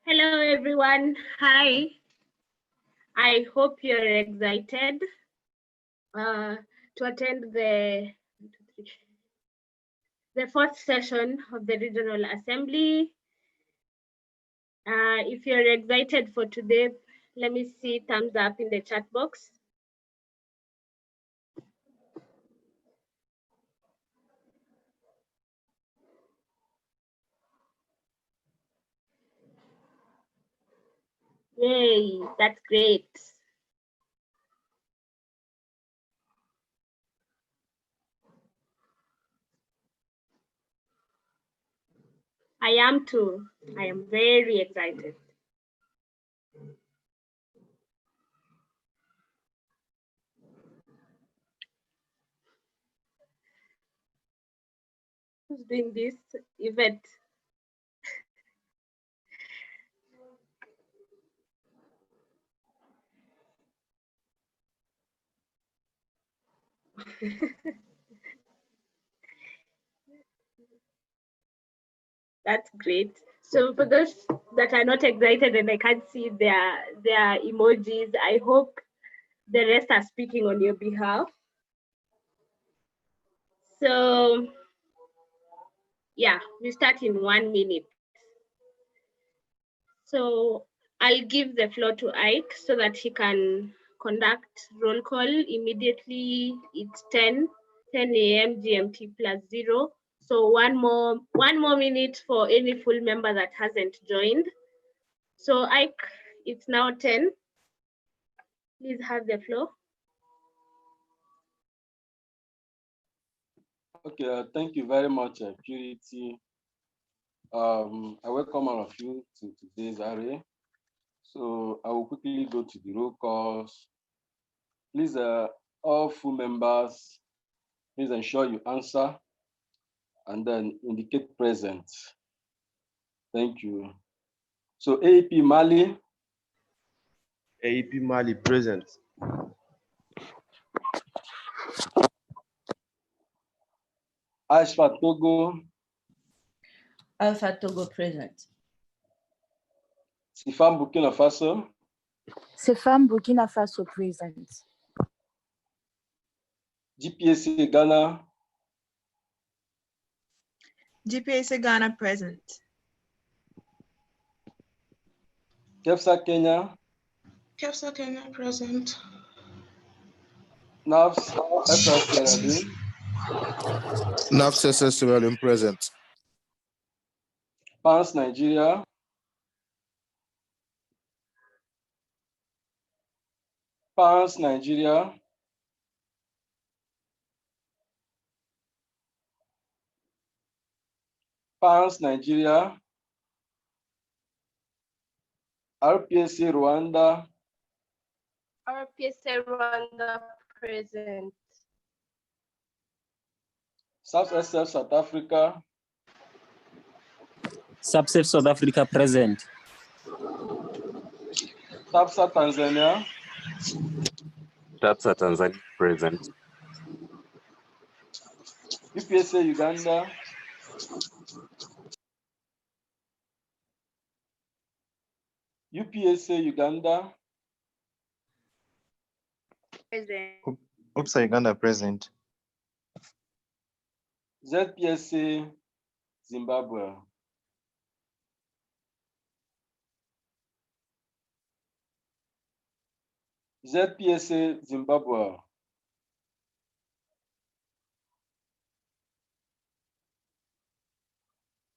Hello, everyone. Hi. I hope you're excited to attend the fourth session of the Regional Assembly. If you're excited for today, let me see thumbs up in the chat box. Yay, that's great. I am too. I am very excited. Who's doing this event? That's great. So for those that are not excited and I can't see their emojis, I hope the rest are speaking on your behalf. So yeah, we start in 1 minute. So I'll give the floor to Ike so that he can conduct roll call immediately. It's 10 a.m. GMT +0. So one more minute for any full member that hasn't joined. So Ike, it's now 10. Please have the floor. Okay, thank you very much, Purity. I welcome all of you to today's array. So I will quickly go to the roll calls. Please, all full members, please ensure you answer and then indicate present. Thank you. So AEP Mali. AEP Mali present. Alpha Togo. Alpha Togo present. Sifam Burkina Faso. Sifam Burkina Faso present. GPSA Ghana. GPSA Ghana present. KEFSA Kenya. KEFSA Kenya present. NAFS SS Sierra Leone. NAFS SS Sierra Leone present. PANS Nigeria. PANS Nigeria. PANS Nigeria. RPSA Rwanda. RPSA Rwanda present. SAF South Africa. SAF South Africa present. TAPSA Tanzania. TAPSA Tanzania present. UPSA Uganda. UPSA Uganda. Present. UPSA Uganda present. ZPSA Zimbabwe. ZPSA Zimbabwe.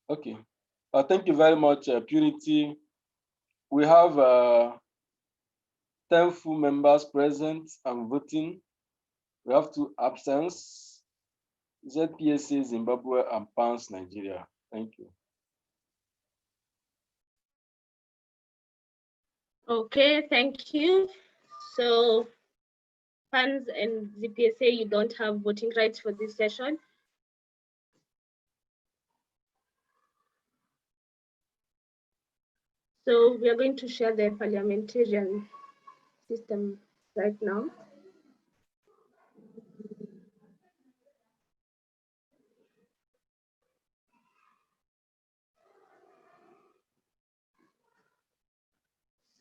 Okay. Thank you very much, Purity. We have 10 full members present and voting. We have 2 absence. ZPSA Zimbabwe and PANS Nigeria. Thank you. Okay, thank you. So PANS and ZPSA, you don't have voting rights for this session. So we are going to share the parliamentarian system right now.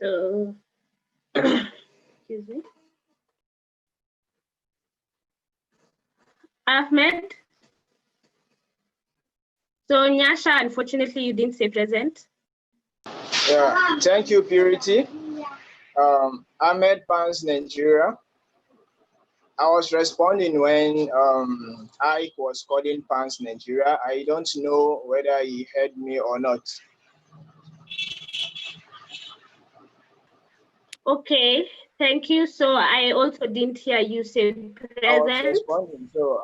So, excuse me. Ahmed. So Nyasha, unfortunately, you didn't say present. Yeah, thank you, Purity. Ahmed Pans, Nigeria. I was responding when Ike was calling Pans, Nigeria. I don't know whether he heard me or not. Okay, thank you. So I also didn't hear you say I was present. responding, so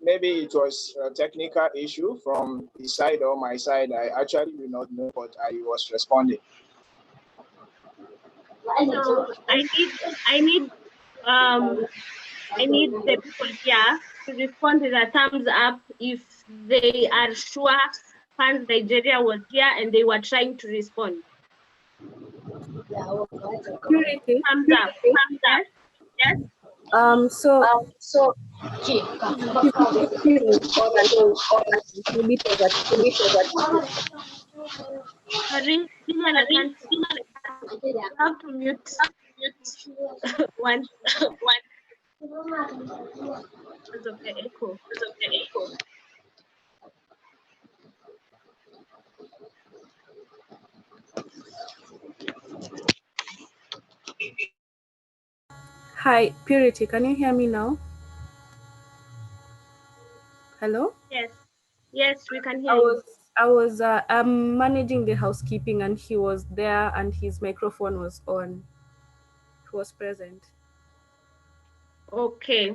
maybe it was a technical issue from his side or my side. I actually do not know, but I was responding. So I need the people here to respond with a thumbs up if they are sure Fans Nigeria was here and they were trying to respond. Purity. Thumbs up. Yes. Yes. So So, maybe it was a Sorry, Lilian, I can't. You have to mute one because of the echo. Hi, Purity. Can you hear me now? Hello? Yes. Yes, we can hear you. I'm managing the housekeeping and he was there and his microphone was on. He was present. Okay.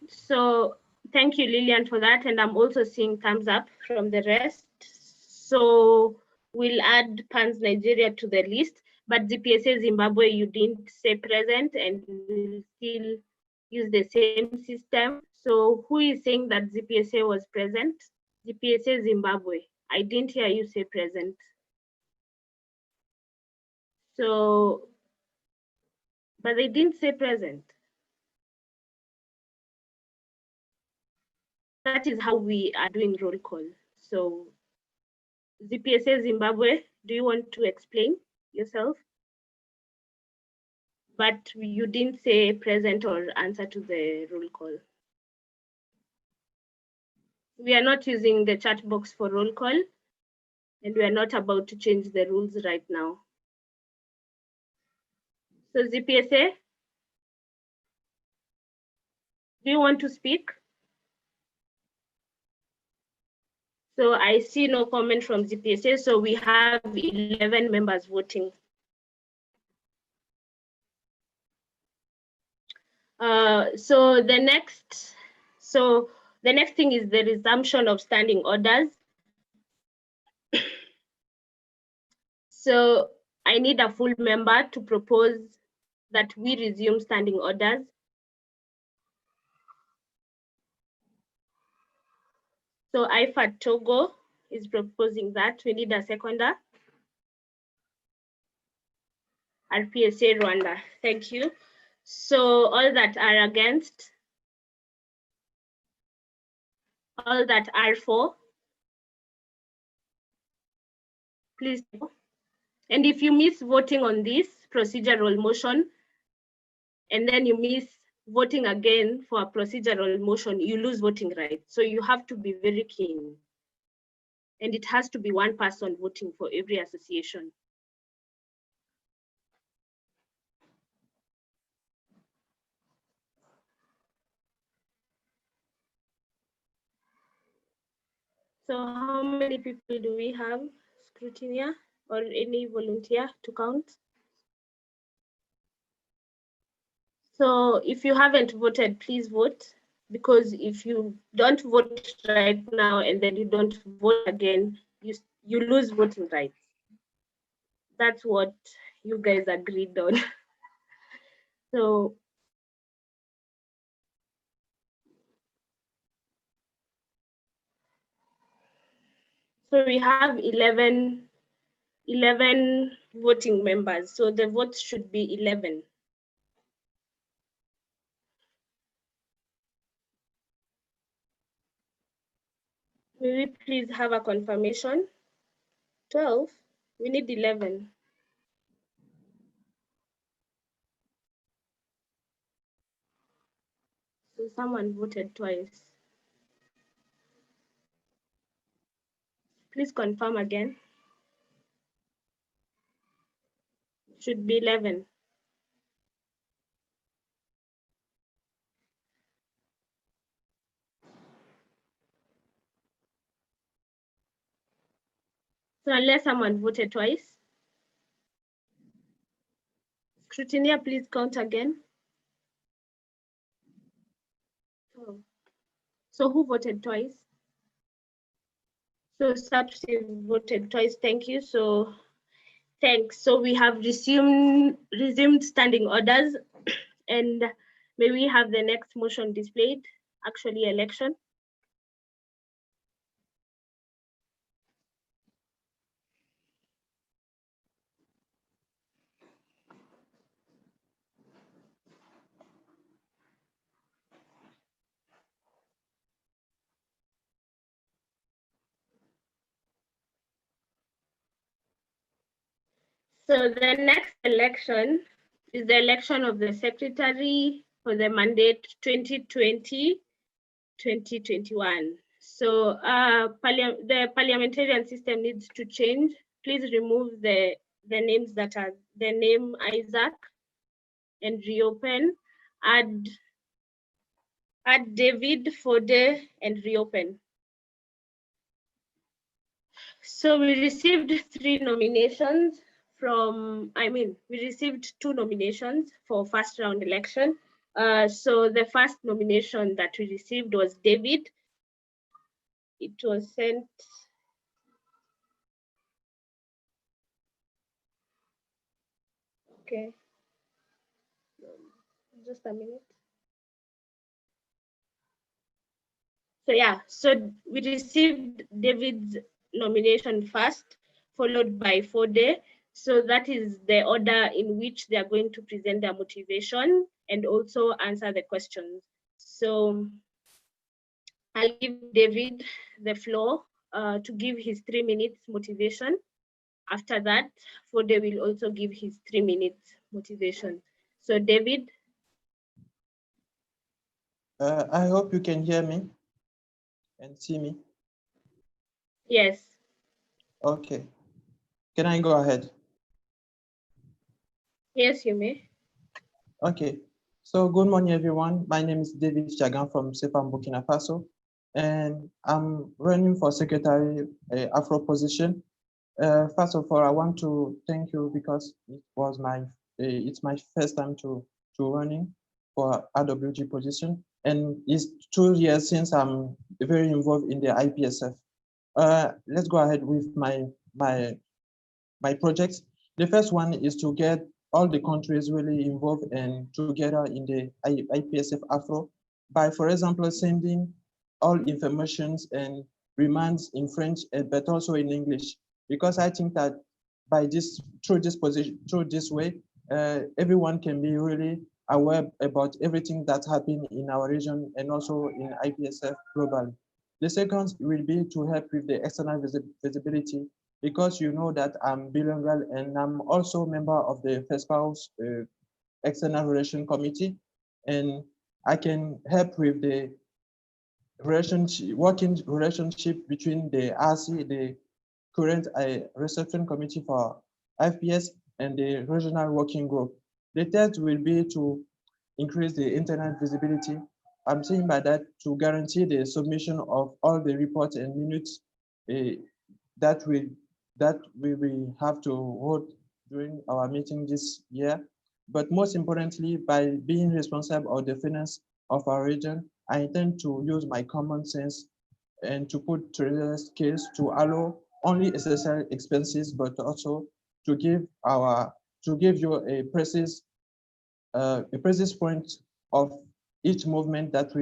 So thank you, Lillian, for that. And I'm also seeing thumbs up from the rest. So we'll add Pans Nigeria to the list, but GPSA Zimbabwe, you didn't say present and we'll still use the same system. So who is saying that GPSA was present? GPSA Zimbabwe. I didn't hear you say present. So, but they didn't say present. That is how we are doing roll call. So ZPSA Zimbabwe, do you want to explain yourself? But you didn't say present or answer to the roll call. We are not using the chat box for roll call, and we are not about to change the rules right now. So ZPSA, do you want to speak? So I see no comment from ZPSA, so we have 11 members voting. So the next thing is the resumption of standing orders. So I need a full member to propose that we resume standing orders. So IFAD Togo is proposing that. We need a seconder. RPSA Rwanda, thank you. So all that are against, all that are for, please. And if you miss voting on this procedural motion, and then you miss voting again for a procedural motion, you lose voting rights. So you have to be very keen. And it has to be one person voting for every association. So how many people do we have scrutinia or any volunteer to count? So if you haven't voted, please vote, because if you don't vote right now and then you don't vote again, you lose voting rights. That's what you guys agreed on. So we have 11 voting members. So the votes should be 11. May we please have a confirmation? 12, we need 11. So someone voted twice. Please confirm again. Should be 11. So unless someone voted twice. Scrutineer, please count again. Oh. So who voted twice? So substitute voted twice. Thank you. So thanks. So we have resumed standing orders, and may we have the next motion displayed? Actually, election. So the next election is the election of the secretary for the mandate 2020-2021. So the parliamentarian system needs to change. Please remove the names that are the name Isaac and reopen. Add David, Fode, and reopen. So we received 3 nominations we received 2 nominations for first round election. So the first nomination that we received was David. It was sent. Okay. Just a minute. So yeah, so we received David's nomination first, followed by Fode. So that is the order in which they are going to present their motivation and also answer the questions. So I'll give David the floor to give his 3 minutes motivation. After that, Fode will also give his 3 minutes motivation. So David. I hope you can hear me and see me. Yes. Okay. Can I go ahead? Yes, you may. Okay. So good morning, everyone. My name is David Chagan from CFAM Burkina Faso, and I'm running for Secretary AfRO position. First of all, I want to thank you because it was it's my first time to running for RWG position, and it's 2 years since I'm very involved in the IPSF. Let's go ahead with my projects. The first one is to get all the countries really involved and together in the IPSF AfRO by, for example, sending all informations and remands in French, but also in English, because I think that through this way, everyone can be really aware about everything that's happening in our region and also in IPSF globally. The second will be to help with the external visibility, because you know that I'm bilingual and I'm also a member of the FESPAU's External Relation Committee, and I can help with the working relationship between the RC, the current reception committee for FPS, and the regional working group. The third will be to increase the internet visibility. I'm saying by that to guarantee the submission of all the reports and minutes that we will have to hold during our meeting this year. But most importantly, by being responsible of the finance of our region, I intend to use my common sense and to put treasury skills to allow only necessary expenses, but also to give you a precise point of each financial movement that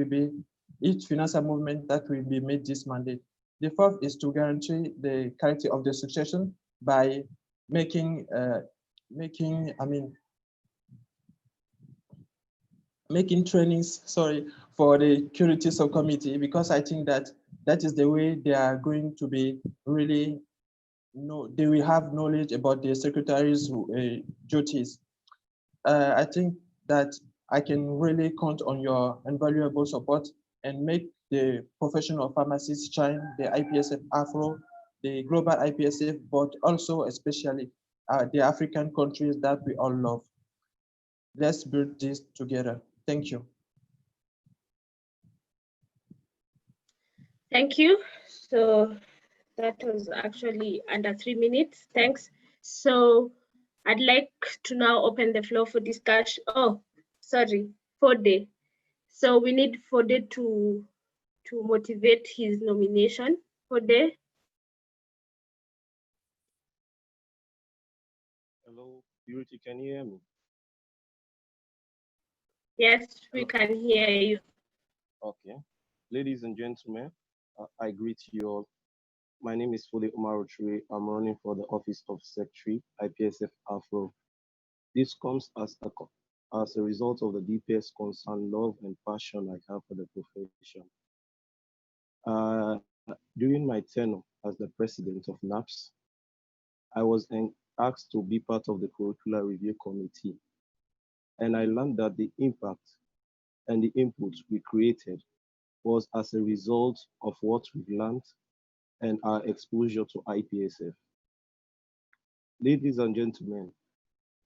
will be made this mandate. The fourth is to guarantee the quality of the succession by making trainings, for the security subcommittee, because I think that is the way they are going to be really they will have knowledge about the secretary's duties. I think that I can really count on your invaluable support and make the profession of pharmacists shine, the IPSF AfRO, the global IPSF, but also especially the African countries that we all love. Let's build this together. Thank you. Thank you. So that was actually under 3 minutes. Thanks. So I'd like to now open the floor for discussion. Oh, sorry, Fode. So we need Fode to motivate his nomination. Fode. Hello, Purity, can you hear me? Yes, we can hear you. Okay. Ladies and gentlemen, I greet you all. My name is Fode Omarotri. I'm running for the office of Secretary, IPSF AfRO. This comes as a result of the deepest concern, love, and passion I have for the profession. During my tenure as the president of NAPS, I was asked to be part of the curricular review committee, and I learned that the impact and the input we created was as a result of what we've learned and our exposure to IPSF. Ladies and gentlemen,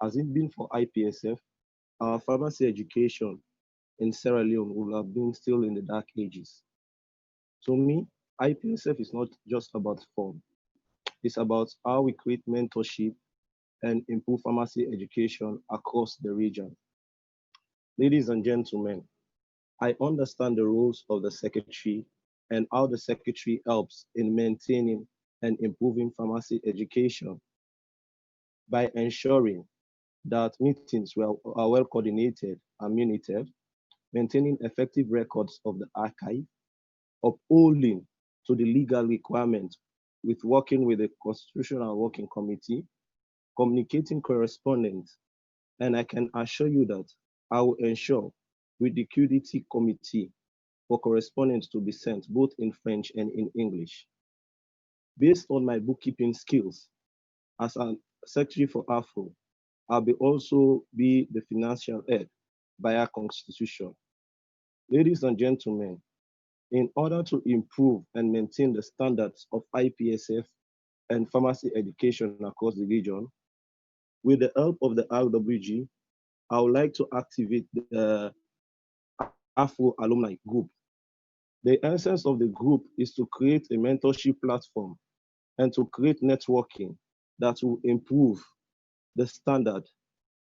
has it been for IPSF, our pharmacy education in Sierra Leone would have been still in the dark ages. To me, IPSF is not just about form. It's about how we create mentorship and improve pharmacy education across the region. Ladies and gentlemen, I understand the roles of the secretary and how the secretary helps in maintaining and improving pharmacy education by ensuring that meetings are well coordinated and minuted, maintaining effective records of the archive, upholding to the legal requirement with working with the Constitutional Working Committee, communicating correspondence, and I can assure you that I will ensure with the QDT committee for correspondence to be sent both in French and in English. Based on my bookkeeping skills, as a secretary for AfRO, I will also be the financial head by our constitution. Ladies and gentlemen, in order to improve and maintain the standards of IPSF and pharmacy education across the region, with the help of the RWG, I would like to activate the AfRO alumni group. The essence of the group is to create a mentorship platform and to create networking that will improve the standard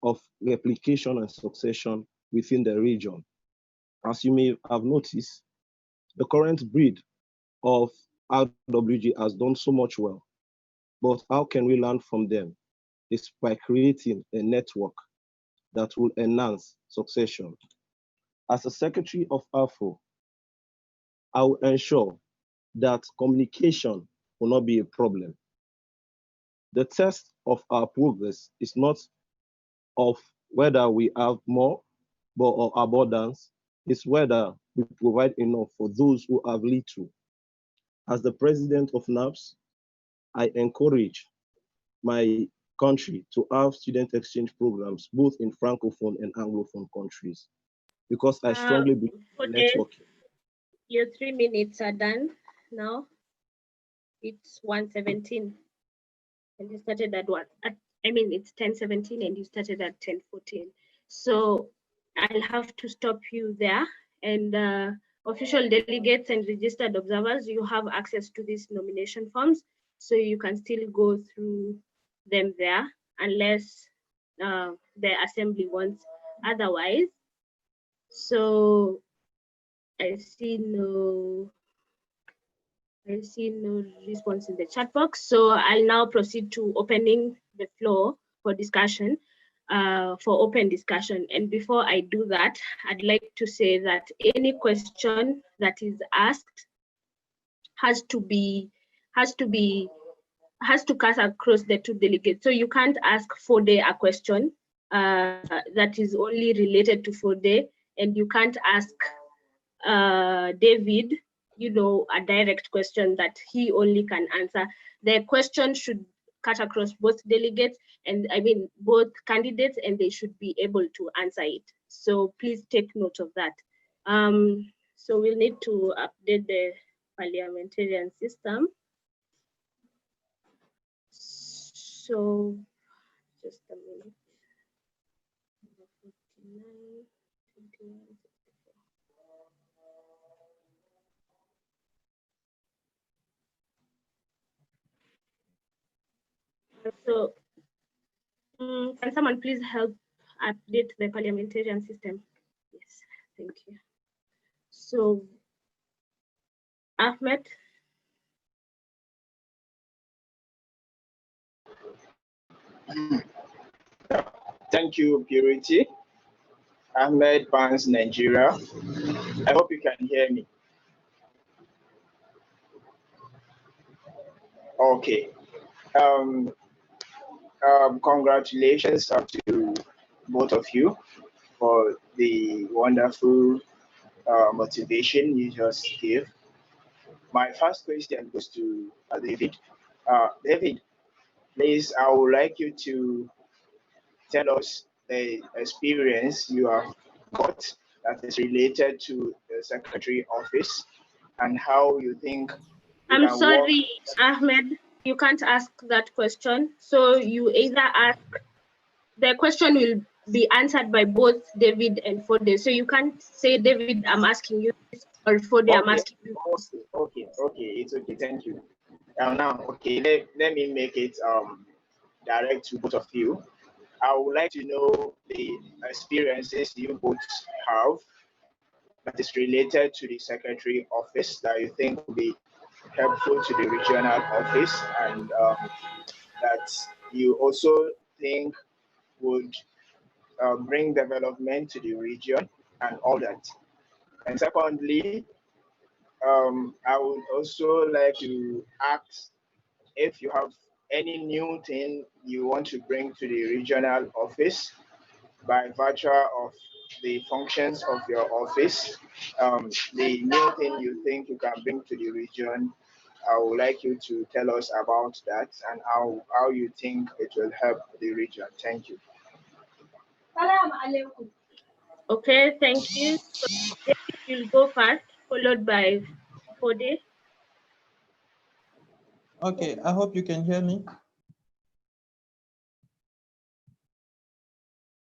of replication and succession within the region. As you may have noticed, the current breed of RWG has done so much well, but how can we learn from them? It's by creating a network that will enhance succession. As a secretary of AfRO, I will ensure that communication will not be a problem. The test of our progress is not of whether we have more or abundance, it's whether we provide enough for those who have little. As the president of NAPS, I encourage my country to have student exchange programs, both in Francophone and Anglophone countries, because I strongly believe in networking. Your 3 minutes are done now. It's 1:17, and you started at what? It's 10:17, and you started at 10:14. So I'll have to stop you there. And official delegates and registered observers, you have access to these nomination forms, so you can still go through them there, unless the assembly wants otherwise. So I see no response in the chat box. So I'll now proceed to opening the floor for discussion, for open discussion. And before I do that, I'd like to say that any question that is asked has to cut across the two delegates. So you can't ask Fode a question that is only related to Fode, and you can't ask David, a direct question that he only can answer. The question should cut across both delegates, and both candidates, and they should be able to answer it. So please take note of that. So we'll need to update the parliamentarian system. So just a minute. 49, 21, 64. So can someone please help update the parliamentarian system? Yes, thank you. So Ahmed. Thank you, Purity. Ahmed Pans, Nigeria. I hope you can hear me. Okay. Congratulations to both of you for the wonderful motivation you just gave. My first question goes to David. David, please, I would like you to tell us the experience you have got that is related to the secretary office and how you think I'm sorry, Ahmed, you can't ask that question. So you either ask, the question will be answered by both David and Fode. So you can't say, David, I'm asking you this, or Fode, I'm asking you this. Okay, it's okay, thank you. Now, okay, let me make it direct to both of you. I would like to know the experiences you both have that is related to the secretary office that you think will be helpful to the regional office and that you also think would bring development to the region and all that. And secondly, I would also like to ask if you have any new thing you want to bring to the regional office by virtue of the functions of your office, the new thing you think you can bring to the region. I would like you to tell us about that and how you think it will help the region. Thank you. Okay, thank you. So David will go first, followed by Fode. Okay, I hope you can hear me.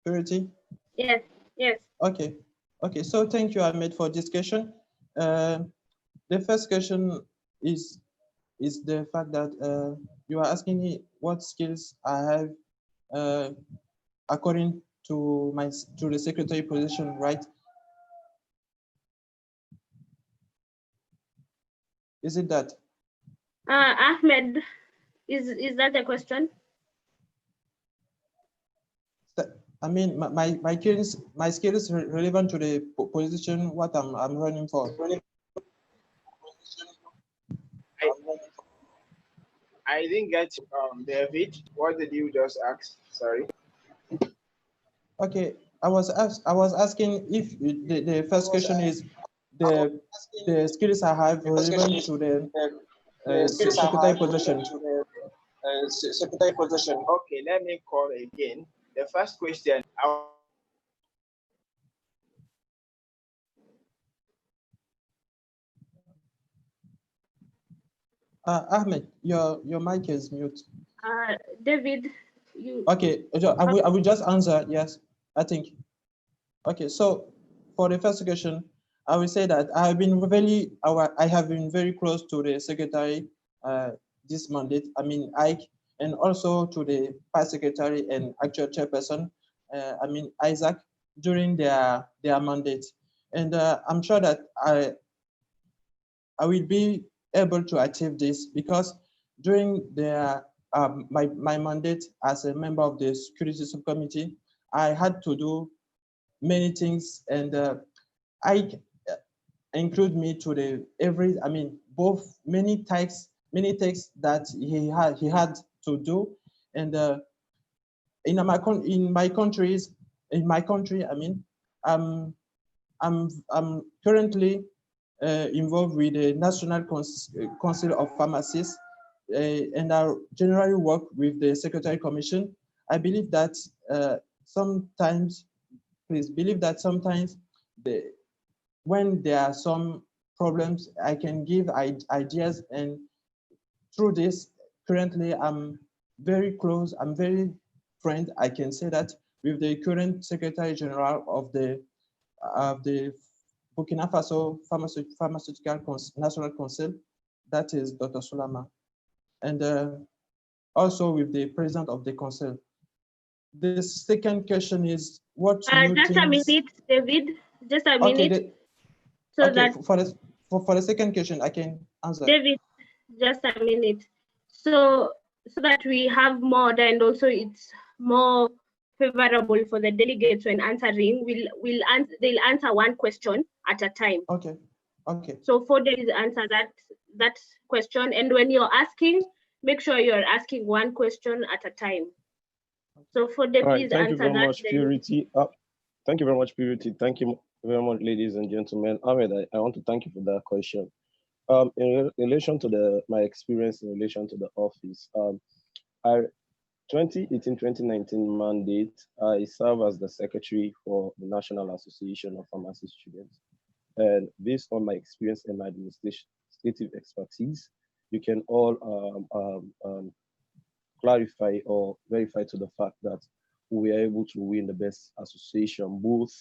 Purity? Yes, yes. Okay, so thank you, Ahmed, for discussion. The first question is the fact that you are asking me what skills I have according to the secretary position, right? Is it that? Ahmed, is that the question? I mean, my skills relevant to the position what I'm running for. I didn't get David. What did you just ask? Sorry. Okay, I was asking if the first question is the skills I have relevant to the secretary position. Secretary position. Okay, let me call again. The first question. Ahmed, your mic is mute. David, you. Okay, I will just answer. Yes, I think. Okay, so for the first question, I will say that I have been very close to the secretary this mandate. I mean, Ike, and also to the past secretary and actual chairperson. I mean, Isaac, during their mandate, and I'm sure that I will be able to achieve this because during my mandate as a member of the security subcommittee, I had to do many things, and I include me to both many tasks that he had to do, and in my country, I mean, I'm currently involved with the National Council of Pharmacists, and I generally work with the Secretary Commission. I believe that sometimes please believe that sometimes when there are some problems, I can give ideas, and through this, currently I'm very close, I'm very friend, I can say that, with the current Secretary General of the Burkina Faso Pharmaceutical National Council, that is Dr. Sulama, and also with the President of the Council. The second question is, what new just things... a minute, David, just a minute. Okay, so okay, that for the second question, I can answer. David, just a minute. So that we have more, and also it's more favorable for the delegates when answering, they'll answer one question at a time. Okay. Okay. So 4 days answer that question, and when you're asking, make sure you're asking one question at a time. So 4 days, please Thank you answer very that. much, Purity. Thank you very much, Purity. Thank you very much, ladies and gentlemen. Ahmed, I want to thank you for that question. In relation to my experience in relation to the office, 2018-2019 mandate, I serve as the secretary for the National Association of Pharmacy Students. And based on my experience and my administrative expertise, you can all clarify or verify to the fact that we are able to win the best association, both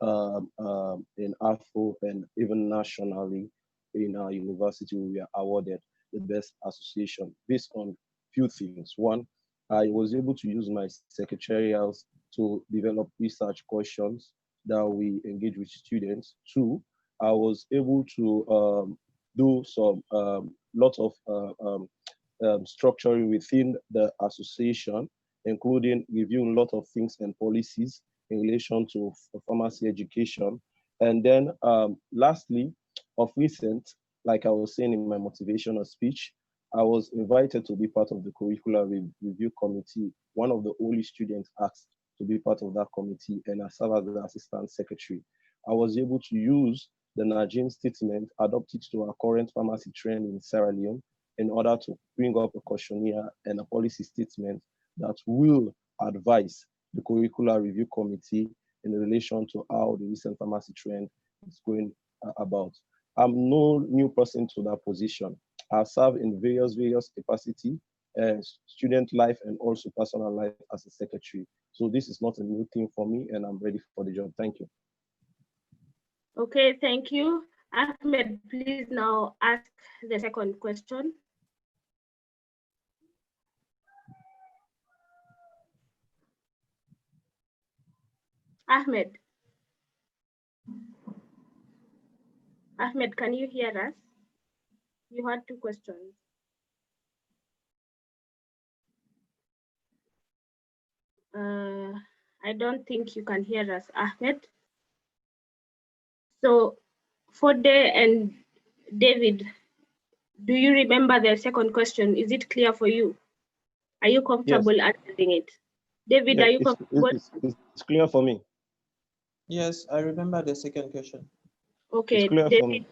in AfRO and even nationally. In our university, we are awarded the best association based on few things. One, I was able to use my secretarials to develop research questions that we engage with students. Two, I was able to do some lot of structuring within the association, including reviewing a lot of things and policies in relation to pharmacy education. And then lastly, of recent, like I was saying in my motivational speech, I was invited to be part of the curricular review committee. One of the only students asked to be part of that committee, and I served as the assistant secretary. I was able to use the Nigerian statement, adopt it to our current pharmacy trend in Sierra Leone, in order to bring up a questionnaire and a policy statement that will advise the curricular review committee in relation to how the recent pharmacy trend is going about. I'm no new person to that position. I've served in various capacity, student life and also personal life as a secretary. So this is not a new thing for me, and I'm ready for the job. Thank you. Okay, thank you. Ahmed, please now ask the second question. Ahmed. Ahmed, can you hear us? You had two questions. I don't think you can hear us, Ahmed. So, Fode and David, do you remember the second question? Is it clear for you? Are you comfortable answering it? David, Yeah, are you comfortable? It's clear for me. Yes, I remember the second question. Okay, it's clear David, for me.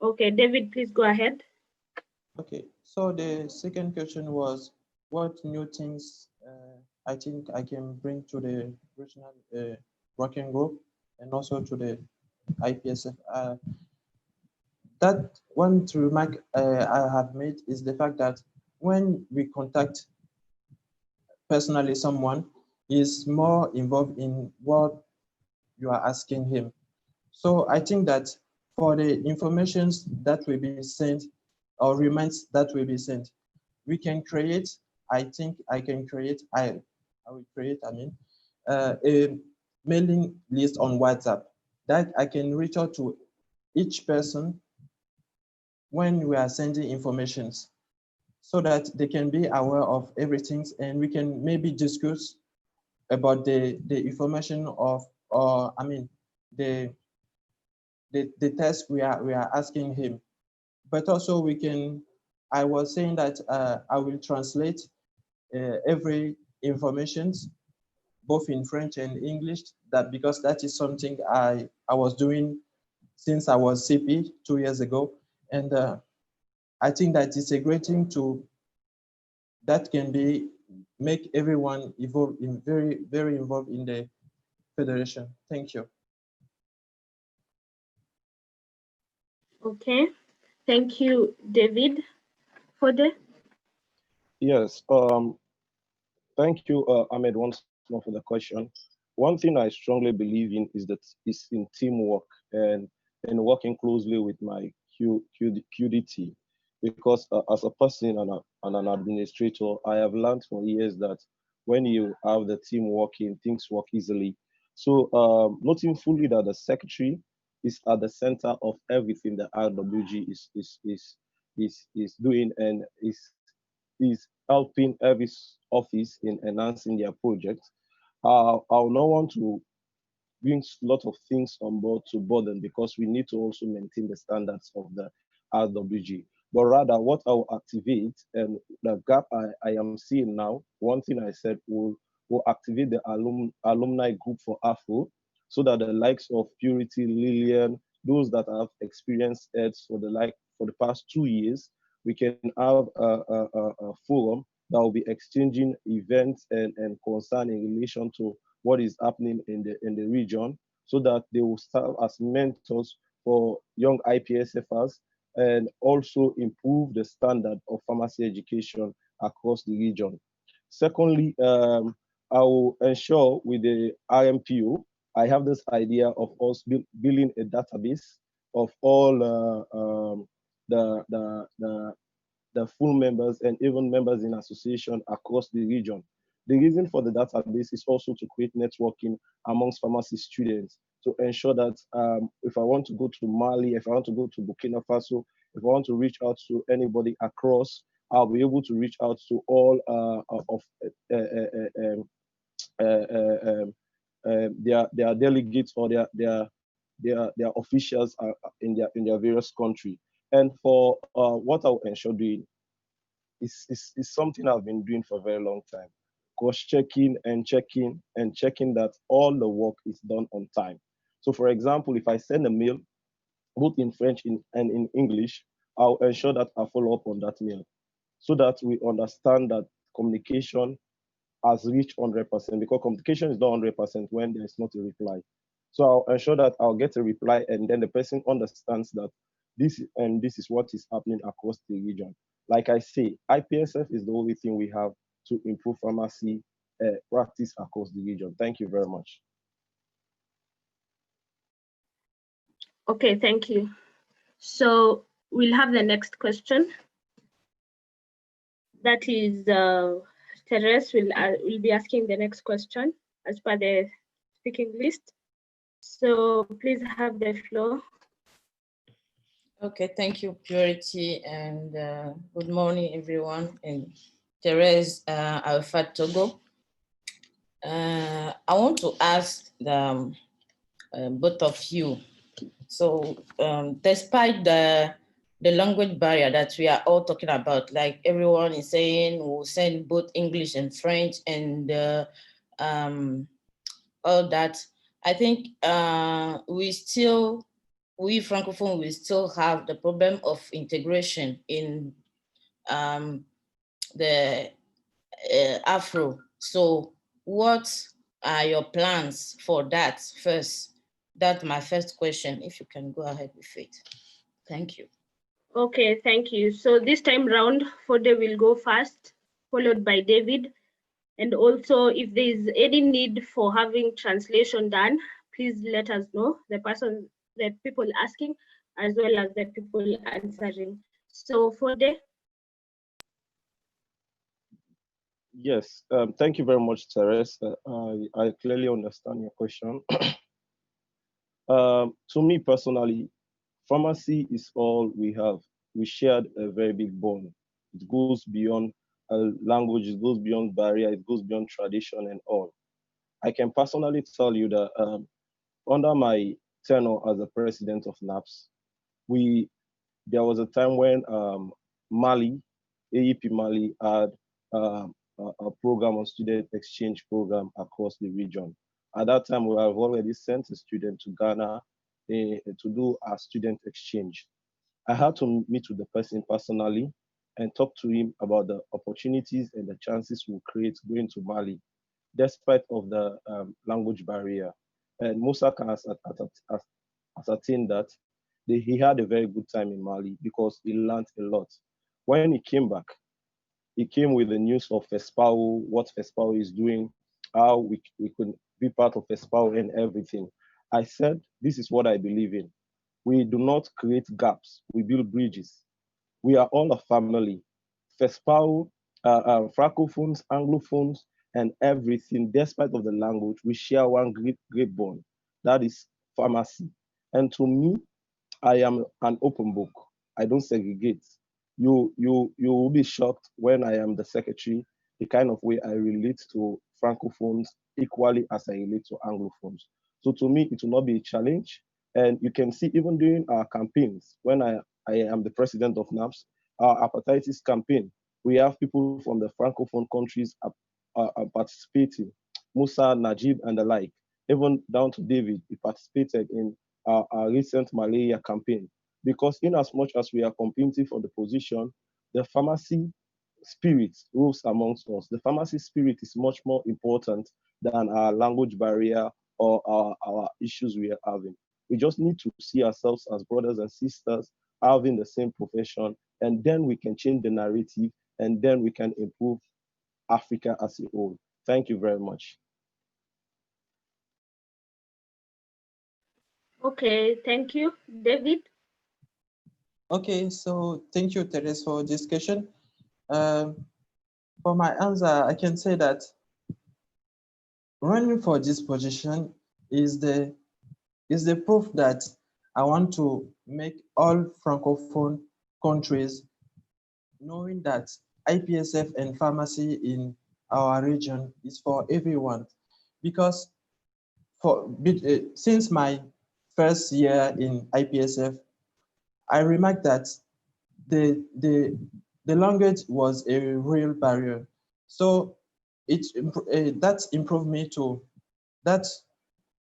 Okay, David, please go ahead. Okay, so the second question was, what new things I think I can bring to the regional working group and also to the IPSF. That one remark I have made is the fact that when we contact personally someone, is more involved in what you are asking him. So I think that for the informations that will be sent or reminds that will be sent, we can create, I think I can create, I will create, a mailing list on WhatsApp that I can reach out to each person when we are sending informations so that they can be aware of everything, and we can maybe discuss about the information of, or the test we are asking him. But also we can, I was saying that I will translate every information both in French and English, that because that is something I was doing since I was CP 2 years ago. And I think that it's a great thing that can be make everyone involved in very involved in the Federation. Thank you. Okay, thank you, David. Fode? Yes, thank you, Ahmed, once more for the question. One thing I strongly believe in is in teamwork and working closely with my QDT, because as a person and an administrator, I have learned for years that when you have the team working, things work easily. So noting fully that the secretary is at the center of everything that RWG is doing, and is helping every office in enhancing their project. I'll not want to bring a lot of things on board to burden, because we need to also maintain the standards of the RWG. But rather, what I will activate and the gap I am seeing now, one thing I said will activate the alumni group for AfRO, so that the likes of Purity, Lillian, those that have experienced EDS for the past 2 years, we can have a forum that will be exchanging events and concern in relation to what is happening in the region, so that they will serve as mentors for young IPSFers and also improve the standard of pharmacy education across the region. Secondly, I will ensure with the RMPO, I have this idea of us building a database of all the full members and even members in association across the region. The reason for the database is also to create networking amongst pharmacy students, to ensure that if I want to go to Mali, if I want to go to Burkina Faso, if I want to reach out to anybody across, I'll be able to reach out to all of their delegates or their officials in their various country. And for what I'll ensure doing is something I've been doing for a very long time. Cross-checking and checking that all the work is done on time. So for example, if I send a mail, both in French and in English, I'll ensure that I follow up on that mail, so that we understand that communication has reached 100%, because communication is not 100% when there is not a reply. So I'll ensure that I'll get a reply, and then the person understands that this is what is happening across the region. Like I say, IPSF is the only thing we have to improve pharmacy practice across the region. Thank you very much. Okay, thank you. So we'll have the next question. That is, Therese will be asking the next question as per the speaking list. So please have the floor. Okay, thank you, Purity, and good morning, everyone. And Therese Alpha Togo. I want to ask the both of you. So despite the language barrier that we are all talking about, like everyone is saying, we'll send both English and French and all that, I think we Francophone, we still have the problem of integration in the AfRO. So what are your plans for that first? That's my first question, if you can go ahead with it. Thank you. Okay, thank you. So this time round, Fode will go first, followed by David. And also, if there is any need for having translation done, please let us know, the people asking, as well as the people answering. So Fode. Yes, thank you very much, Therese. I clearly understand your question. To me personally, pharmacy is all we have. We shared a very big bond. It goes beyond language, it goes beyond barrier, it goes beyond tradition and all. I can personally tell you that under my tenure as the president of NAPS, there was a time when Mali, AEP Mali had a program on student exchange program across the region. At that time, we have already sent a student to Ghana to do a student exchange. I had to meet with the person personally and talk to him about the opportunities and the chances we'll create going to Mali, despite of the language barrier. And Musa can ascertain that he had a very good time in Mali because he learned a lot. When he came back, he came with the news of FESPAO, what FESPAO is doing, how we could be part of FESPAO and everything. I said, this is what I believe in. We do not create gaps, we build bridges. We are all a family. FESPAO, Francophones, Anglophones, and everything, despite of the language, we share one great bond. That is pharmacy. And to me, I am an open book. I don't segregate. You will be shocked when I am the secretary, the kind of way I relate to Francophones equally as I relate to Anglophones. So to me, it will not be a challenge. And you can see even during our campaigns, when I am the president of NAPS, our hepatitis campaign, we have people from the Francophone countries participating, Musa, Najib, and the like, even down to David, he participated in our recent malaria campaign. Because in as much as we are competing for the position, the pharmacy spirit rules amongst us. The pharmacy spirit is much more important than our language barrier or our issues we are having. We just need to see ourselves as brothers and sisters having the same profession, and then we can change the narrative, and then we can improve Africa as a whole. Thank you very much. Okay, thank you. David? Okay, so thank you, Therese, for this question. For my answer, I can say that running for this position is the proof that I want to make all Francophone countries knowing that IPSF and pharmacy in our region is for everyone. Because since my first year in IPSF, I remarked that the language was a real barrier. So that improved me to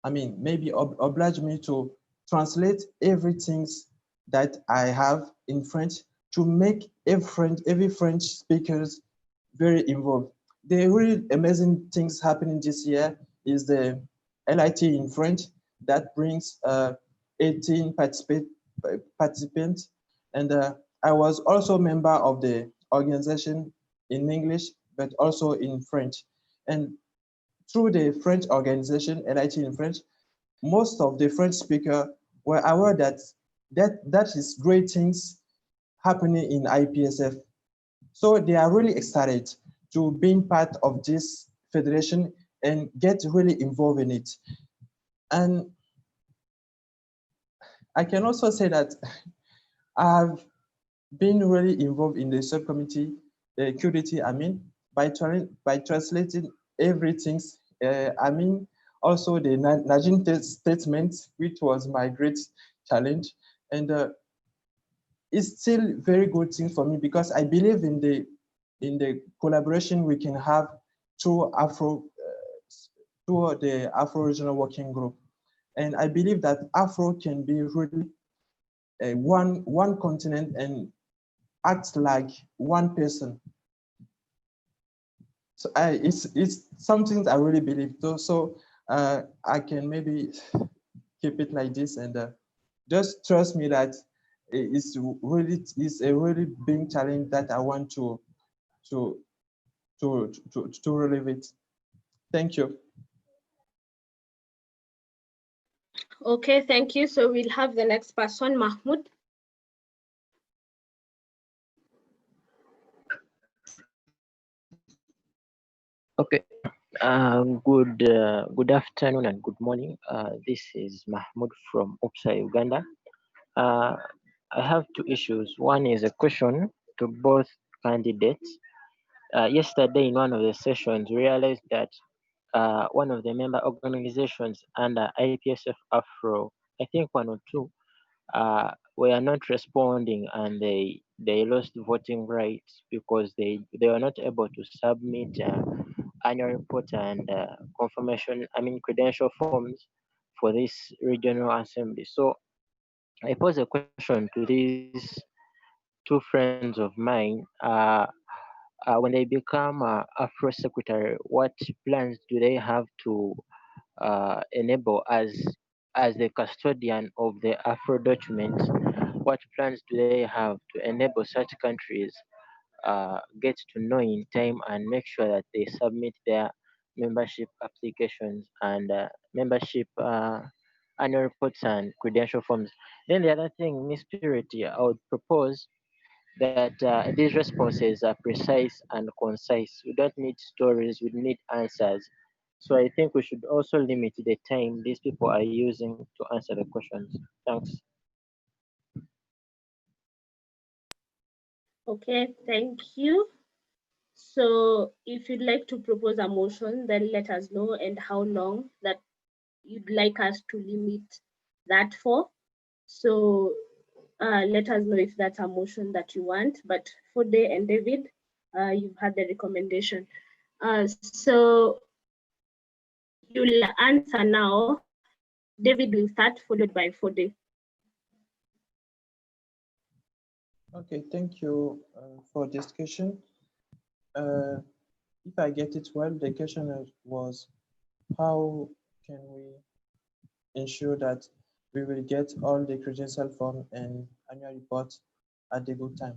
maybe oblige me to translate everything that I have in French to make every French speakers very involved. The really amazing things happening this year is the LIT in French that brings 18 participants. And I was also a member of the organization in English, but also in French. And through the French organization, LIT in French, most of the French speakers were aware that is great things happening in IPSF. So they are really excited to being part of this federation and get really involved in it. And I can also say that I've been really involved in the subcommittee, QDT, by translating everything. Also the Najin statement, which was my great challenge. And it's still very good thing for me because I believe in the collaboration we can have through the Afro Regional Working Group. And I believe that Afro can be really one continent and act like one person. So it's something I really believe. So I can maybe keep it like this, and just trust me that it's a really big challenge that I want to relive it. Thank you. Okay, thank you. So we'll have the next person, Mahmoud. Okay. Good afternoon and good morning. This is Mahmoud from Upsa, Uganda. I have two issues. One is a question to both candidates. Yesterday in one of the sessions, we realized that one of the member organizations under IPSF AfRO, I think one or two, were not responding, and they lost voting rights because they were not able to submit annual report and credential forms for this regional assembly. So I pose a question to these two friends of mine. When they become AfRO secretary, what plans do they have to enable as the custodian of the AfRO documents, what plans do they have to enable such countries get to know in time and make sure that they submit their membership applications and membership annual reports and credential forms. Then the other thing, Miss Purity, I would propose that these responses are precise and concise. We don't need stories, we need answers. So I think we should also limit the time these people are using to answer the questions. Thanks. Okay, thank you. So if you'd like to propose a motion, then let us know and how long that you'd like us to limit that for. So let us know if that's a motion that you want. But for Day and David, you've had the recommendation. So you'll answer now. David will start, followed by Fode. Okay, thank you for discussion. If I get it well, the question was how can we ensure that we will get all the credential form and annual report at the good time.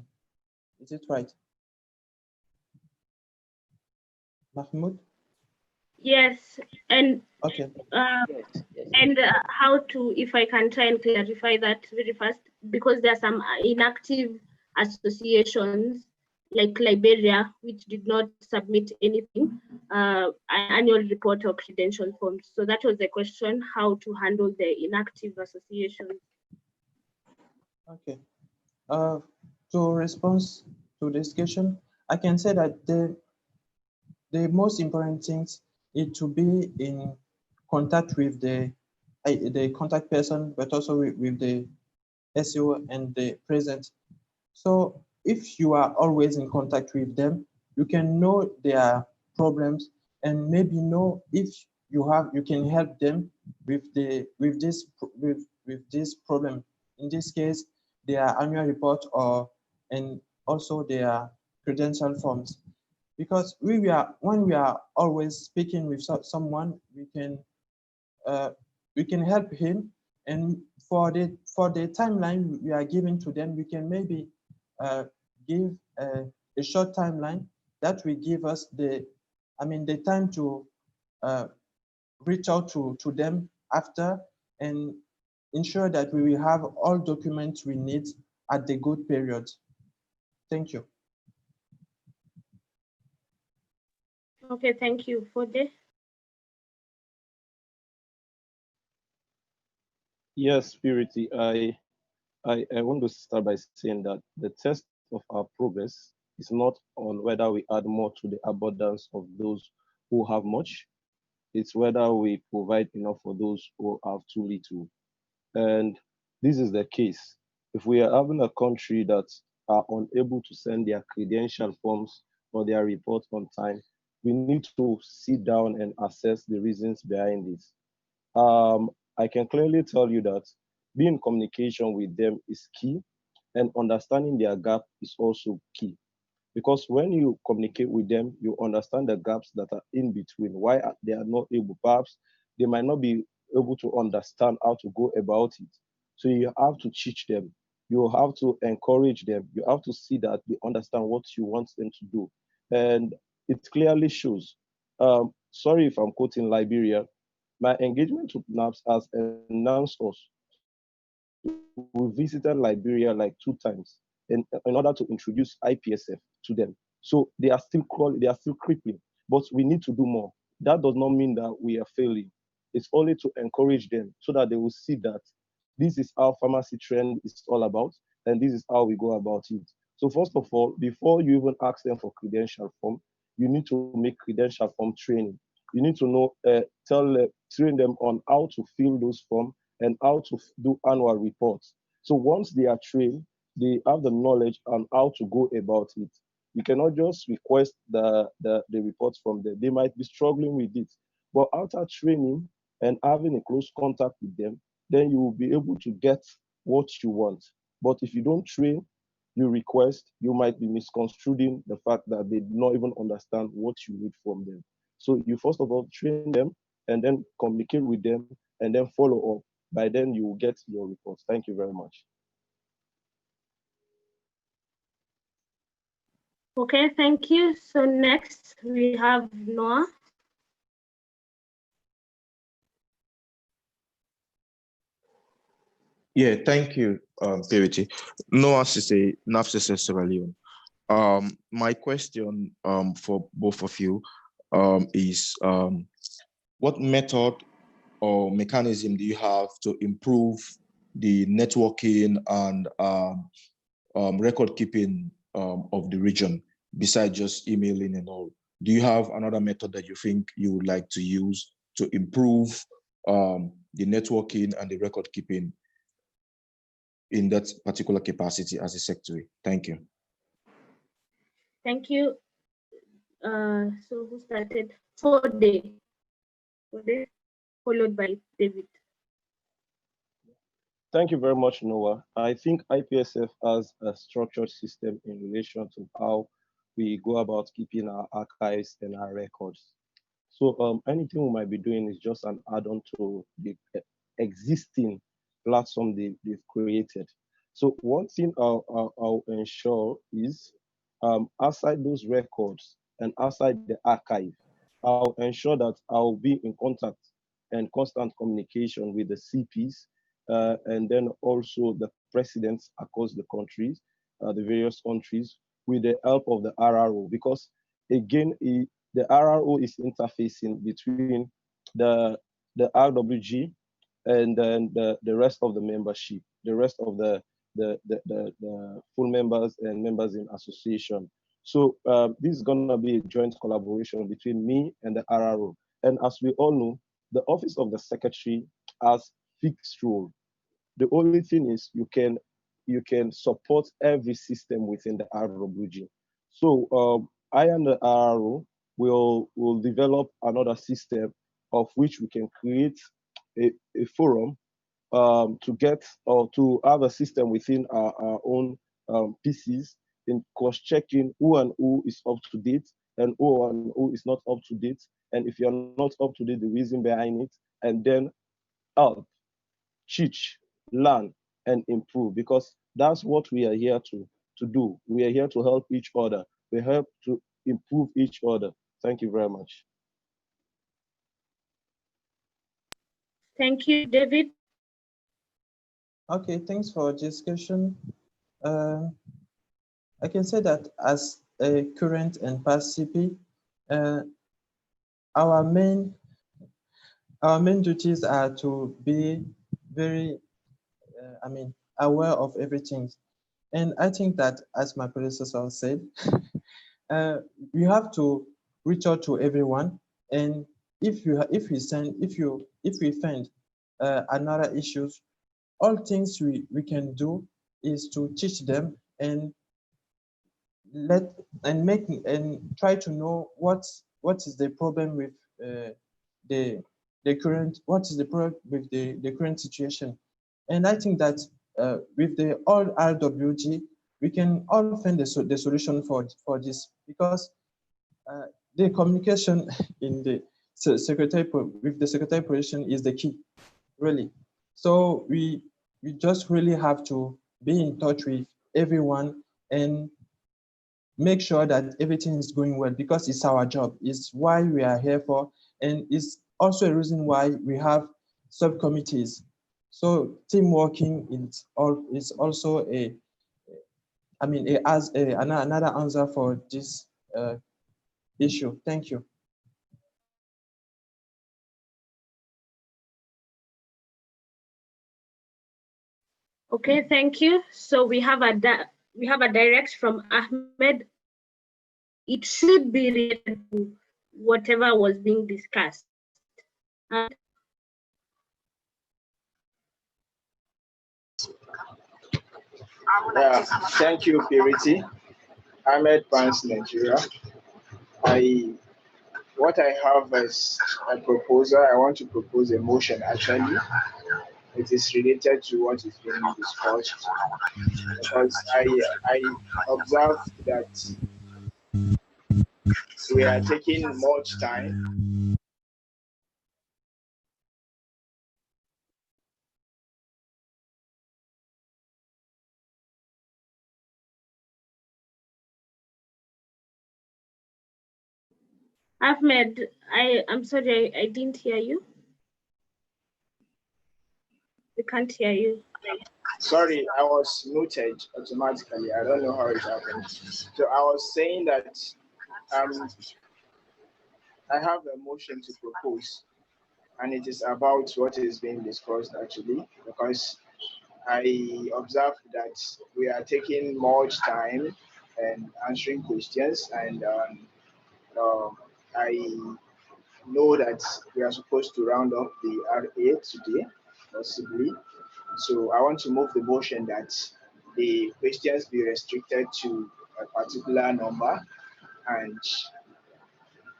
Is it right? Mahmoud? Yes, and okay. And how to, if I can try and clarify that very fast, because there are some inactive associations like Liberia, which did not submit anything, an annual report or credential forms. So that was the question, how to handle the inactive associations. Okay. To respond to this question, I can say that the most important things is to be in contact with the contact person, but also with the SEO and the president. So if you are always in contact with them, you can know their problems and maybe know if you can help them with this problem. In this case, their annual report and also their credential forms. Because when we are always speaking with someone, we can help him, and for the timeline we are giving to them, we can maybe give a short timeline that will give us the time to reach out to them after and ensure that we will have all documents we need at the good period. Thank you. Okay, thank you. Fode? Yes, Purity, I want to start by saying that the test of our progress is not on whether we add more to the abundance of those who have much. It's whether we provide enough for those who have too little. And this is the case. If we are having a country that are unable to send their credential forms or their reports on time, we need to sit down and assess the reasons behind this. I can clearly tell you that being in communication with them is key, and understanding their gap is also key. Because when you communicate with them, you understand the gaps that are in between, why they are not able. Perhaps they might not be able to understand how to go about it. So you have to teach them. You have to encourage them. You have to see that they understand what you want them to do. And it clearly shows. Sorry if I'm quoting Liberia. My engagement with NAPS has enhanced us. We visited Liberia like 2 times in order to introduce IPSF to them. So they are still crawling, they are still creeping, but we need to do more. That does not mean that we are failing. It's only to encourage them so that they will see that this is how pharmacy trend is all about, and this is how we go about it. So first of all, before you even ask them for credential form, you need to make credential form training. You need to know, train them on how to fill those forms and how to do annual reports. So once they are trained, they have the knowledge on how to go about it. You cannot just request the reports from them. They might be struggling with it. But after training and having a close contact with them, then you will be able to get what you want. But if you don't train, you request, you might be misconstruing the fact that they do not even understand what you need from them. So you first of all train them, and then communicate with them, and then follow up. By then you will get your reports. Thank you very much. Okay, thank you. So next we have Noah. Yeah, thank you, Purity. Noah Sise, NAFSS Sierra Leone. My question for both of you is what method or mechanism do you have to improve the networking and record keeping of the region besides just emailing and all? Do you have another method that you think you would like to use to improve the networking and the record keeping in that particular capacity as a secretary? Thank you. Thank you. So who started? Fode, followed by David. Thank you very much, Noah. I think IPSF has a structured system in relation to how we go about keeping our archives and our records. So anything we might be doing is just an add-on to the existing platform they've created. So one thing I'll ensure is outside those records and outside the archive, I'll ensure that I'll be in contact and constant communication with the CPs and then also the presidents across the countries, the various countries, with the help of the RRO, because again, the RRO is interfacing between the RWG and then the rest of the membership, the rest of the full members and members in association. So this is going to be a joint collaboration between me and the RRO. And as we all know, the office of the secretary has fixed role. The only thing is you can support every system within the RWG. So I and the RRO will develop another system of which we can create a forum to get or to have a system within our own PCs in cross-checking who and who is up to date and who is not up to date. And if you're not up to date, the reason behind it, and then help, teach, learn, and improve, because that's what we are here to do. We are here to help each other. We help to improve each other. Thank you very much. Thank you, David. Okay, thanks for discussion. I can say that as a current and past CP, our main duties are to be very, aware of everything. And I think that, as my predecessor said, we have to reach out to everyone. And if we find another issues, all things we can do is to teach them and try to know what is the problem with the current situation. And I think that with the all RWG, we can all find the solution for this, because the communication in the secretary with the secretary position is the key, really. So we just really have to be in touch with everyone and make sure that everything is going well, because it's our job. It's why we are here for, and it's also a reason why we have subcommittees. So team working is also another answer for this issue. Thank you. Okay, thank you. So we have a direct from Ahmed. It should be related to whatever was being discussed. Thank you, Purity. Ahmed Pans, Nigeria. What I have is a proposal. I want to propose a motion, actually. It is related to what is being discussed, because I observed that we are taking much time Ahmed, I'm sorry, I didn't hear you. We can't hear you. Sorry, I was muted automatically. I don't know how it happened. So I was saying that um, I have a motion to propose, and it is about what is being discussed actually, because I observed that we are taking much time and answering questions, and I know that we are supposed to round up the RA today, possibly. So I want to move the motion that the questions be restricted to a particular number, and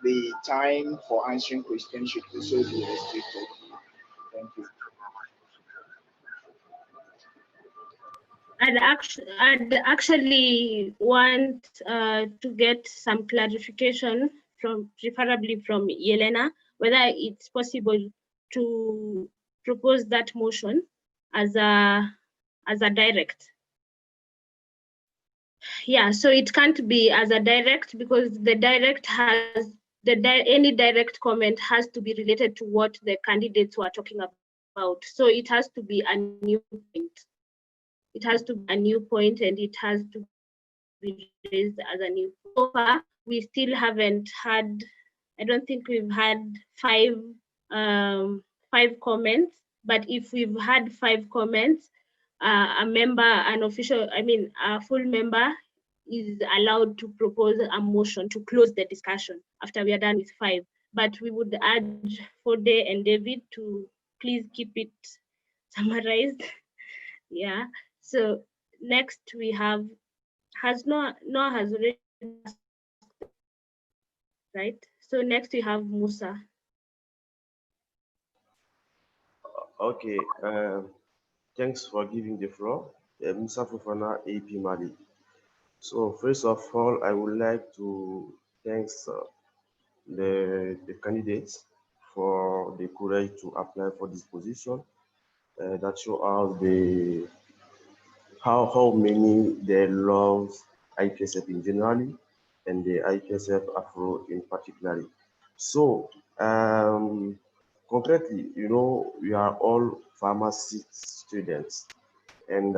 the time for answering questions should also be restricted. Thank you. I'd actually want to get some clarification from, preferably from Yelena, whether it's possible to propose that motion as a direct. Yeah, so it can't be as a direct because the direct has any direct comment has to be related to what the candidates were talking about. So it has to be a new point. It has to be a new point, and it has to be raised as a new. So far, we still haven't had. I don't think we've had five comments. But if we've had 5 comments, a member, a full member is allowed to propose a motion to close the discussion after we are done with 5. But we would urge Fode and David to please keep it summarized. Yeah. So next we have Noah has already asked, right? So next we have Musa. Okay. Thanks for giving the floor. Musa Fofana, AP Mali. So first of all, I would like to thank the candidates for the courage to apply for this position. That show us how many they love IPSF in generally and the IPSF AfRO in particular. So concretely, we are all pharmacy students, and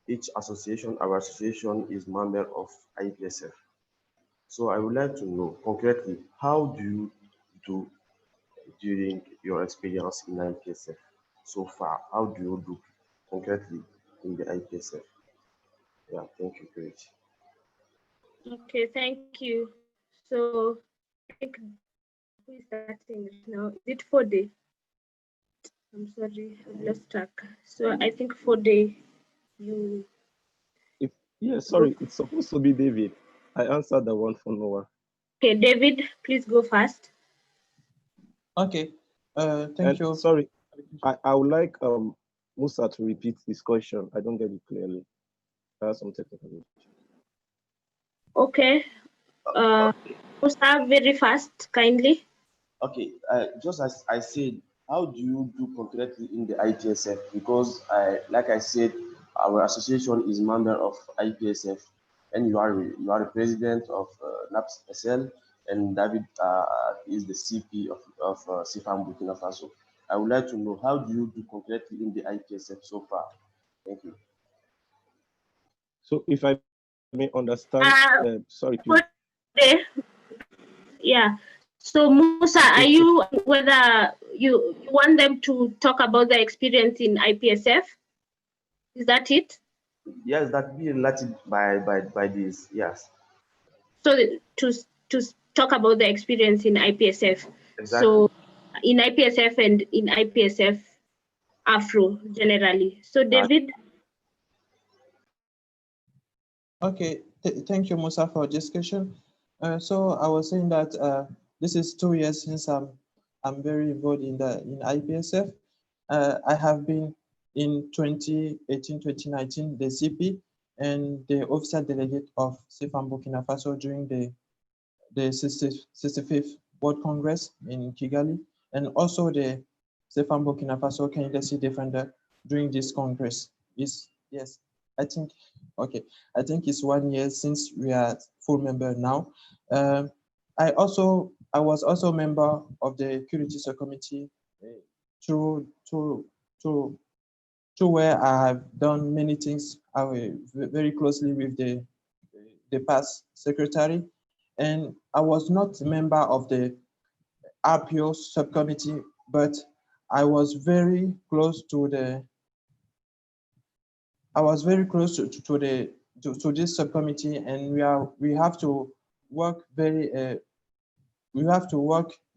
each association, our association is member of IPSF. So I would like to know concretely, how do you do during your experience in IPSF so far? How do you do concretely in the IPSF? Yeah, thank you, great. Okay, thank you. So I think who is starting now? Is it Fode? I'm sorry, I've lost track. So I think Fode, you. Sorry, it's supposed to be David. I answered the one for Noah. Okay, David, please go first. Okay, thank you. Sorry, I would like Musa to repeat his question. I don't get it clearly. I have some technical issues. Okay, Musa, very fast, kindly. Okay, just as I said, how do you do concretely in the IPSF? Because like I said, our association is member of IPSF, and you are the president of NAPS SL, and David is the CP of CFAM Burkina Faso. I would like to know, how do you do concretely in the IPSF so far? Thank you. So if I may understand, sorry, please. Yeah. So Musa, are you whether you want them to talk about the experience in IPSF? Is that it? Yes, that be related by this. Yes. So to talk about the experience in IPSF. Exactly. So in IPSF and in IPSF AfRO generally. So David. Okay, thank you, Musa, for this question. So I was saying that this is 2 years since I'm very involved in IPSF. I have been in 2018-2019 the CP and the official delegate of CFAM Burkina Faso during the 65th World Congress in Kigali, and also the CFAM Burkina Faso candidacy defender during this Congress. Yes, I think it's 1 year since we are full member now. I also I was also a member of the Security Subcommittee through where I have done many things very closely with the past secretary. And I was not a member of the RPO subcommittee, but I was very close to this subcommittee, and we have to work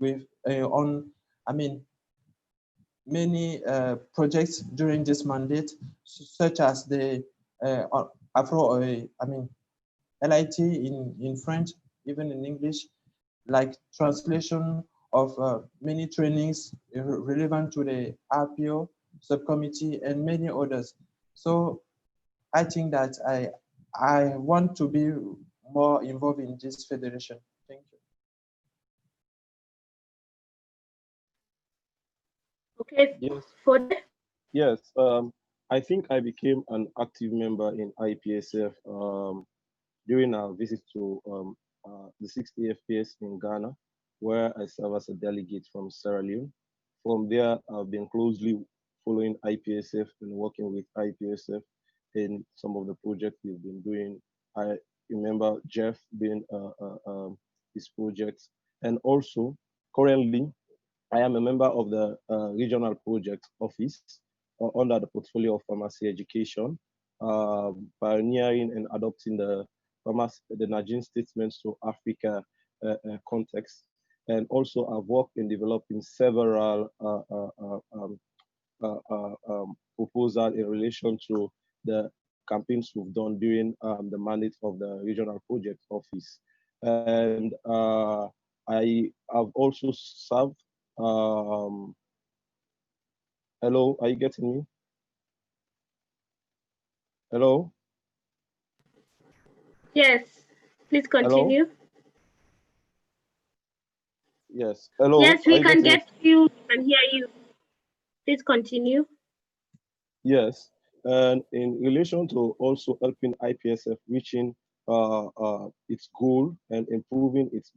with on, I mean, many projects during this mandate, such as the AfRO, LIT in French, even in English, like translation of many trainings relevant to the RPO subcommittee and many others. So I think that I want to be more involved in this federation. Thank you. Okay. Yes. Yes. I think I became an active member in IPSF during our visit to the 6th AFPS in Ghana, where I serve as a delegate from Sierra Leone. From there, I've been closely following IPSF and working with IPSF in some of the projects we've been doing. I remember Jeff being his projects, and also currently I am a member of the Regional Project Office under the portfolio of pharmacy education, pioneering and adopting the Nigerian statements to Africa context. And also I've worked in developing several proposals in relation to the campaigns we've done during the mandate of the Regional Project Office. And I have also served. Hello, are you getting me? Hello? Yes, please continue. Hello? Yes, hello. Yes, we can me? get you and hear you. Please continue. Yes, and in relation to also helping IPSF reaching its goal and improving its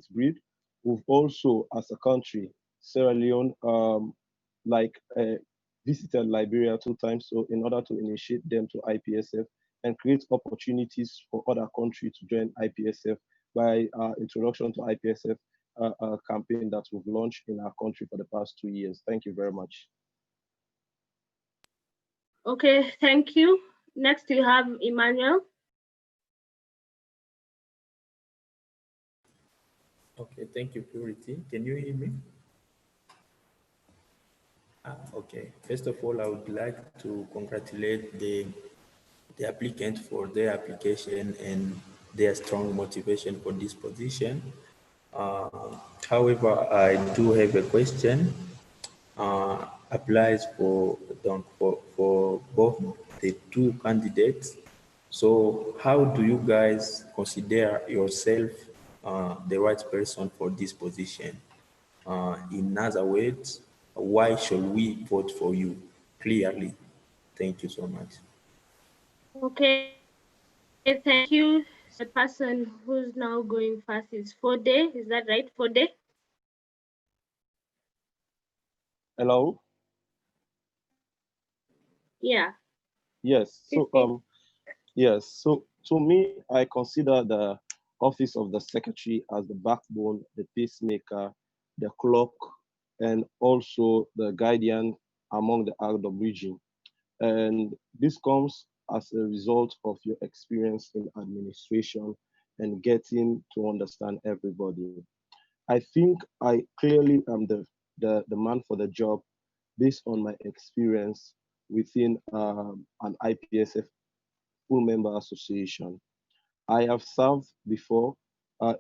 breed, we've also, as a country, Sierra Leone, visited Liberia 2 times, so in order to initiate them to IPSF and create opportunities for other countries to join IPSF by introduction to IPSF campaign that we've launched in our country for the past 2 years. Thank you very much. Okay, thank you. Next, you have Emmanuel. Okay, thank you, Purity. Can you hear me? Okay. First of all, I would like to congratulate the applicant for their application and their strong motivation for this position. However, I do have a question. Applies for both the 2 candidates. So how do you guys consider yourself the right person for this position? In other words, why should we vote for you clearly? Thank you so much. Okay, thank you. The person who's now going first is Fode. Is that right, Fode? Hello? Yeah. Yes. So yes. So to me, I consider the office of the secretary as the backbone, the pacemaker, the clock, and also the guardian among the RW region. And this comes as a result of your experience in administration and getting to understand everybody. I think I clearly am the man for the job based on my experience within an IPSF full member association. I have served before,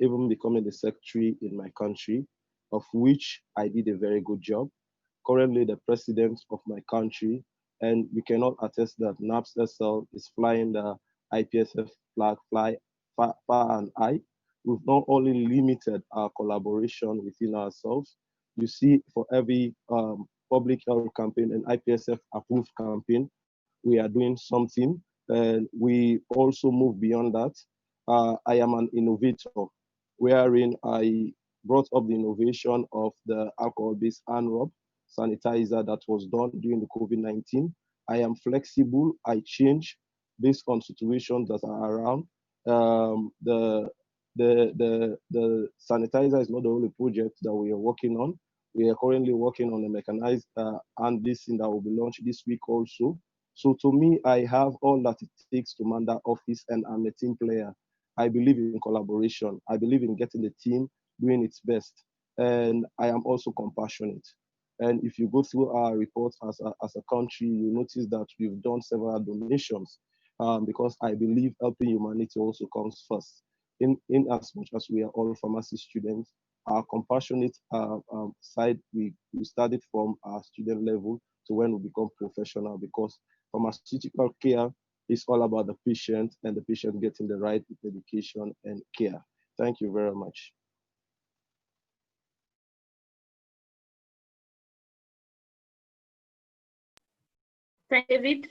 even becoming the secretary in my country, of which I did a very good job. Currently the president of my country, and we cannot attest that NAPS SL is flying the IPSF flag far and high. We've not only limited our collaboration within ourselves. You see, for every public health campaign and IPSF approved campaign, we are doing something, and we also move beyond that. I am an innovator, wherein I brought up the innovation of the alcohol-based hand rub sanitizer that was done during the COVID-19. I am flexible. I change based on situations that are around. The sanitizer is not the only project that we are working on. We are currently working on a mechanized hand thing that will be launched this week also. So to me, I have all that it takes to man that office, and I'm a team player. I believe in collaboration. I believe in getting the team doing its best. And I am also compassionate. And if you go through our reports as a country, you notice that we've done several donations because I believe helping humanity also comes first. In as much as we are all pharmacy students, our compassionate side, we started from our student level to when we become professional, because pharmaceutical care is all about the patient and the patient getting the right medication and care. Thank you very much. David.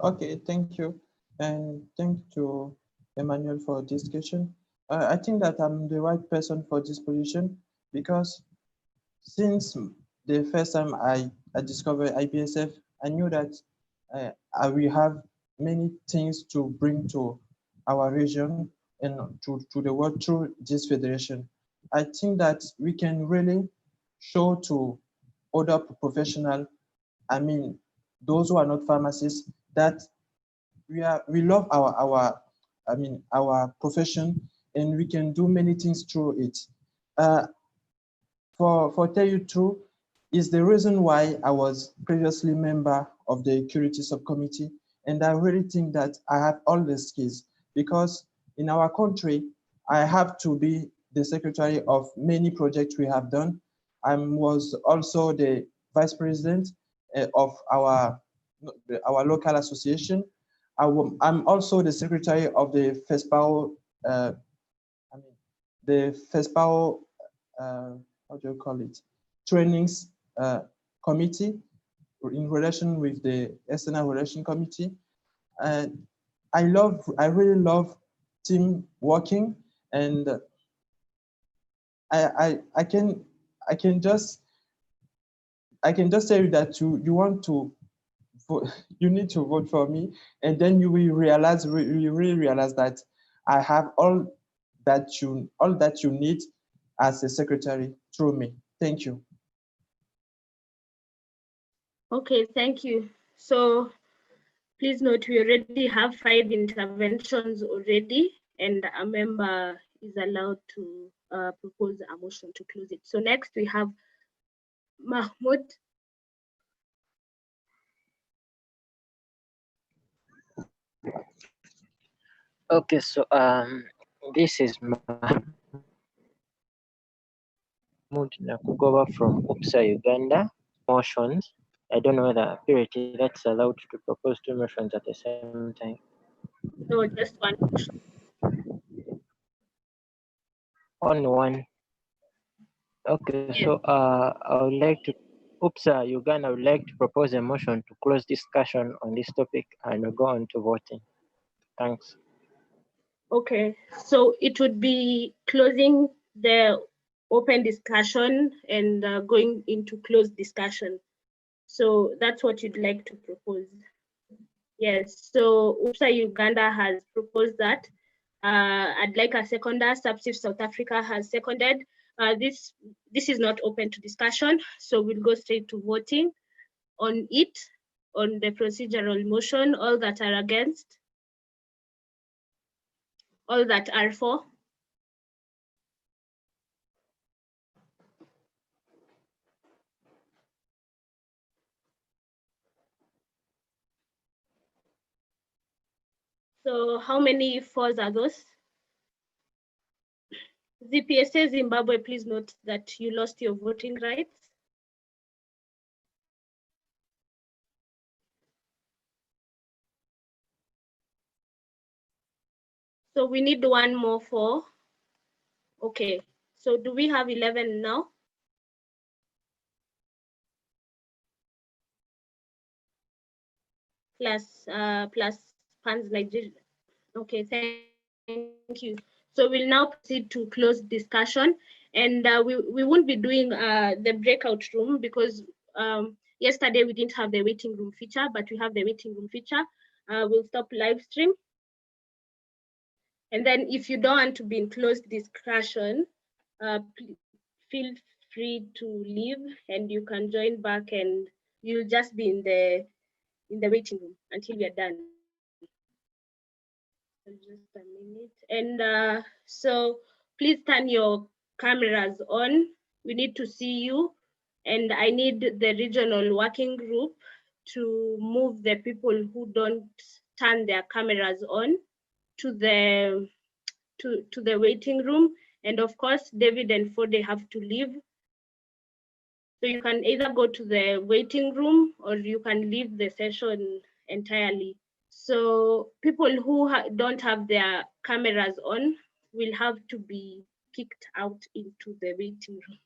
Okay, thank you. And thank you to Emmanuel for this question. I think that I'm the right person for this position because since the first time I discovered IPSF, I knew that I will have many things to bring to our region and to the world through this federation. I think that we can really show to other professionals, I mean, those who are not pharmacists, that we love our profession, and we can do many things through it. For tell you true, is the reason why I was previously member of the security subcommittee, and I really think that I have all the skills, because in our country, I have to be the secretary of many projects we have done. I was also the vice president of our local association. I'm also the secretary of the FESPAO, how do you call it, trainings committee in relation with the external relation committee. And I really love team working, and I can just tell you that you want to vote, you need to vote for me, and then you will really realize that I have all that you need as a secretary through me. Thank you. Okay, thank you. So please note we already have 5 interventions already, and a member is allowed to propose a motion to close it. So next we have Mahmoud. Okay, so this is Mahmoud Nakugova from UPSA, Uganda. Motions. I don't know whether Purity that's allowed to propose 2 motions at the same time. No, just one motion. Only one. Okay, yes. So I would like to, UPSA, Uganda would like to propose a motion to close discussion on this topic and we'll go on to voting. Thanks. Okay, so it would be closing the open discussion and going into closed discussion. So that's what you'd like to propose. Yes, so UPSA Uganda has proposed that. I'd like a seconder. Subsif South Africa has seconded. This is not open to discussion, so we'll go straight to voting on it, on the procedural motion. All that are against? All that are for? So how many fours are those? ZPSA Zimbabwe, please note that you lost your voting rights. So we need one more for. Okay, so do we have 11 now? Plus funds like this. Okay, thank you. So we'll now proceed to close discussion, And we won't be doing the breakout room because yesterday we didn't have the waiting room feature, but we have the waiting room feature. We'll stop live stream. And then if you don't want to be in closed discussion, feel free to leave and you can join back and you'll just be in the waiting room until we are done. Just a minute. And so please turn your cameras on. We need to see you. And I need the regional working group to move the people who don't turn their cameras on to the waiting room. And of course, David and Fode have to leave. So you can either go to the waiting room or you can leave the session entirely. So people who don't have their cameras on will have to be kicked out into the waiting room.